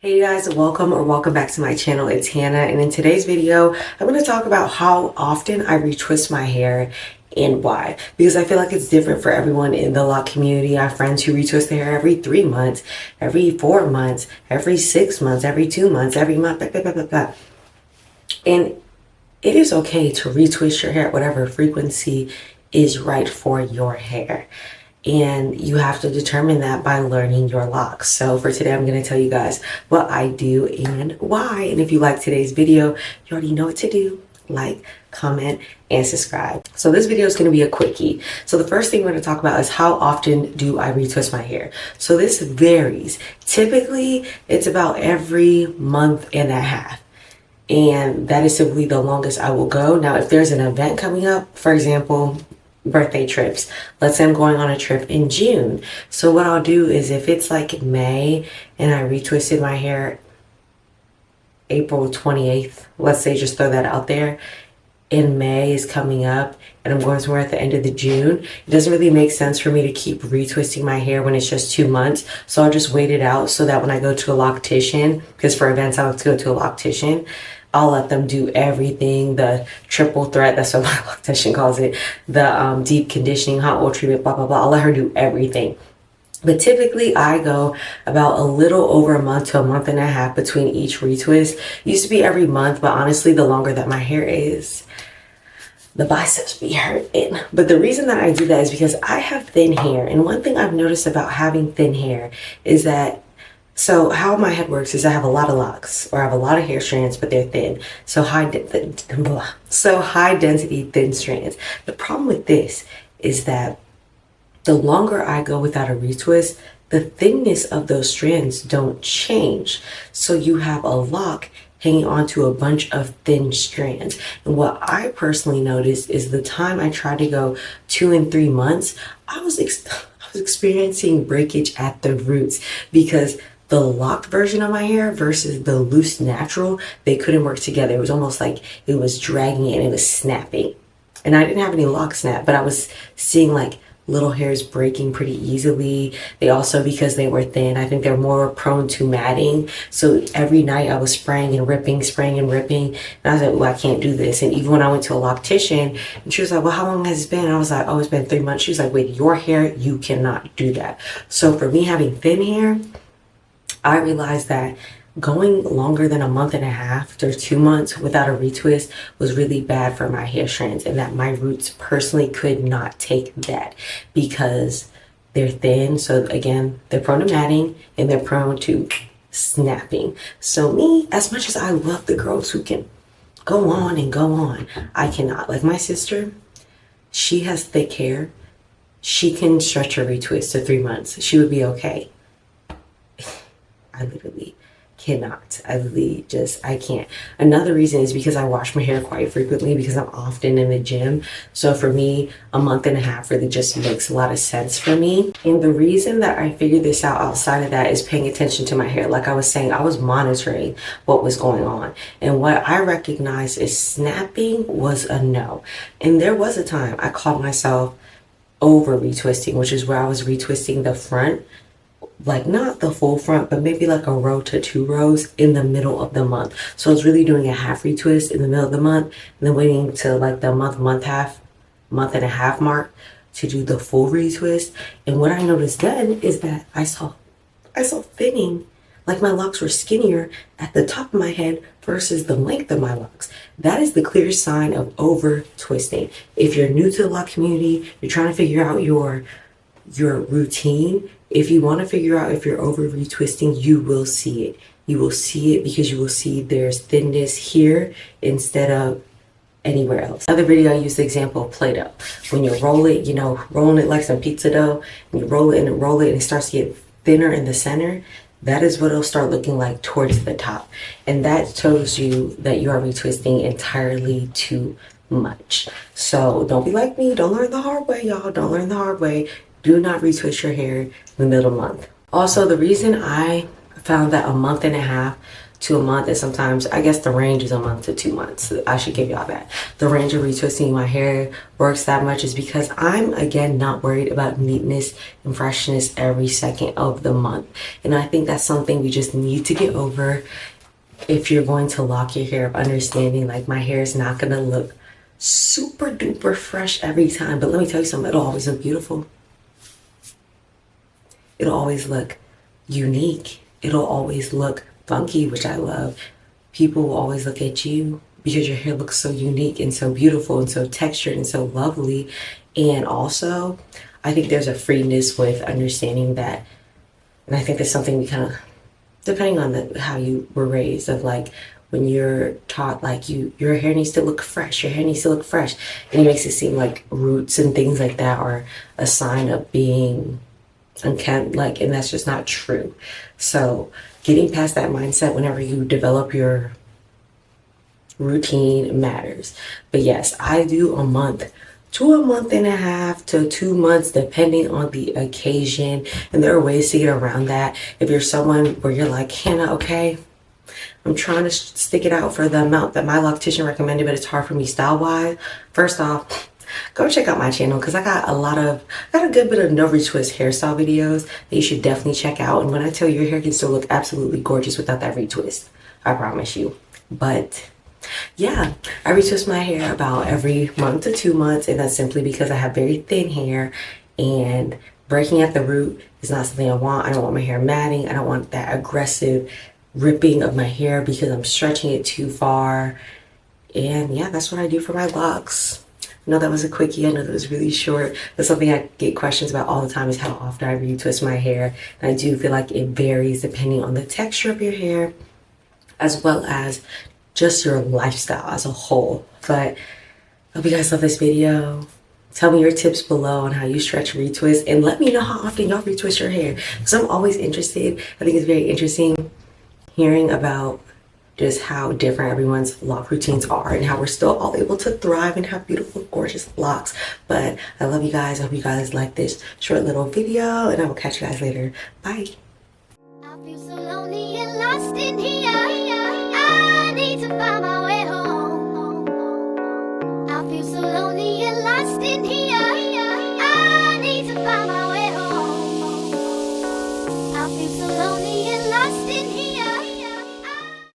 Hey you guys, welcome back to my channel. It's Hannah, and in today's video I'm going to talk about how often I retwist my hair and why, because I feel like it's different for everyone in the lock community. I have friends who retwist their hair every 3 months, every 4 months, every 6 months, every 2 months, every month, blah, blah, blah, blah, blah. And it is okay to retwist your hair at whatever frequency is right for your hair. And you have to determine that by learning your locks. So for today, I'm going to tell you guys what I do and why. And if you like today's video, you already know what to do. Like, comment, and subscribe. So this video is going to be a quickie. So the first thing we're going to talk about is how often do I retwist my hair. So this varies. Typically, it's about every month and a half. And that is simply the longest I will go. Now, if there's an event coming up, for example, birthday trips. Let's say I'm going on a trip in June. So what I'll do is if it's like May and I retwisted my hair April 28th, let's say, just throw that out there, and May is coming up and I'm going somewhere at the end of the June, it doesn't really make sense for me to keep retwisting my hair when it's just 2 months. So I'll just wait it out so that when I go to a loctician, because for events I like to go to a loctician, I'll let them do everything, the triple threat, that's what my loctician calls it, the deep conditioning, hot oil treatment, blah, blah, blah. I'll let her do everything. But typically I go about a little over a month to a month and a half between each retwist. It used to be every month, but honestly, the longer that my hair is, the biceps be hurting. But the reason that I do that is because I have thin hair. And one thing I've noticed about having thin hair is that, so how my head works is I have a lot of locks, or I have a lot of hair strands, but they're thin. So high density thin strands. The problem with this is that the longer I go without a retwist, the thickness of those strands don't change. So you have a lock hanging onto a bunch of thin strands. And what I personally noticed is the time I tried to go 2 and 3 months, I was experiencing breakage at the roots, because the locked version of my hair versus the loose natural, they couldn't work together. It was almost like it was dragging it and it was snapping. And I didn't have any lock snap, but I was seeing like little hairs breaking pretty easily. They also, because they were thin, I think they're more prone to matting. So every night I was spraying and ripping, spraying and ripping. And I was like, well, I can't do this. And even when I went to a loctician, and she was like, well, how long has it been? And I was like, oh, it's been 3 months. She was like, with your hair, you cannot do that. So for me having thin hair, I realized that going longer than a month and a half or 2 months without a retwist was really bad for my hair strands, and that my roots personally could not take that because they're thin. So again, they're prone to matting and they're prone to snapping. So me, as much as I love the girls who can go on and go on, I cannot. Like my sister, she has thick hair. She can stretch her retwist to 3 months. She would be okay. I literally cannot. I can't. Another reason is because I wash my hair quite frequently, because I'm often in the gym. So for me, a month and a half really just makes a lot of sense for me. And the reason that I figured this out outside of that is paying attention to my hair. Like I was saying, I was monitoring what was going on. And what I recognized is snapping was a no. And there was a time I caught myself over retwisting, which is where I was retwisting the front, like not the full front, but maybe like a row to 2 rows in the middle of the month. So I was really doing a half retwist in the middle of the month and then waiting to like the month and a half mark to do the full retwist. And what I noticed then is that I saw thinning, like my locks were skinnier at the top of my head versus the length of my locks. That is the clear sign of over twisting. If you're new to the lock community, you're trying to figure out your routine. If you want to figure out if you're over retwisting, you will see it. You will see it because you will see there's thinness here instead of anywhere else. Another video, I used the example of Play-Doh. When you roll it, you know, rolling it like some pizza dough, and you roll it and it starts to get thinner in the center. That is what it'll start looking like towards the top. And that shows you that you are retwisting entirely too much. So don't be like me. Don't learn the hard way, y'all. Don't learn the hard way. Do not retwist your hair in the middle of the month. Also, the reason I found that a month and a half to a month, and sometimes I guess the range is a month to 2 months. I should give y'all that. The range of retwisting my hair works that much is because I'm, again, not worried about neatness and freshness every second of the month. And I think that's something we just need to get over if you're going to lock your hair, of understanding like my hair is not going to look super duper fresh every time. But let me tell you something, it'll always look beautiful. It'll always look unique. It'll always look funky, which I love. People will always look at you because your hair looks so unique and so beautiful and so textured and so lovely. And also, I think there's a freeness with understanding that, and I think that's something we kind of, depending on how you were raised, of like when you're taught like your hair needs to look fresh, your hair needs to look fresh, and it makes it seem like roots and things like that are a sign of being unkempt, like, and that's just not true. So getting past that mindset whenever you develop your routine matters. But yes, I do a month to a month and a half to 2 months, depending on the occasion. And there are ways to get around that. If you're someone where you're like, Hannah, okay, I'm trying to stick it out for the amount that my loctician recommended, but it's hard for me style wise. First off, go check out my channel because I got a good bit of no retwist hairstyle videos that you should definitely check out. And when I tell you, your hair can still look absolutely gorgeous without that retwist, I promise you. But yeah, I retwist my hair about every month to 2 months, and that's simply because I have very thin hair, and breaking at the root is not something I want. I don't want my hair matting. I don't want that aggressive ripping of my hair because I'm stretching it too far. And yeah, that's what I do for my locks. I know that was a quickie. I know that was really short. That's something I get questions about all the time, is how often I retwist my hair. And I do feel like it varies depending on the texture of your hair, as well as just your lifestyle as a whole. But I hope you guys love this video. Tell me your tips below on how you stretch retwist, and let me know how often y'all retwist your hair, because I'm always interested. I think it's very interesting hearing about just how different everyone's lock routines are and how we're still all able to thrive and have beautiful, gorgeous locks. But I love you guys. I hope you guys like this short little video, and I will catch you guys later. Bye. I feel so lonely and lost in here.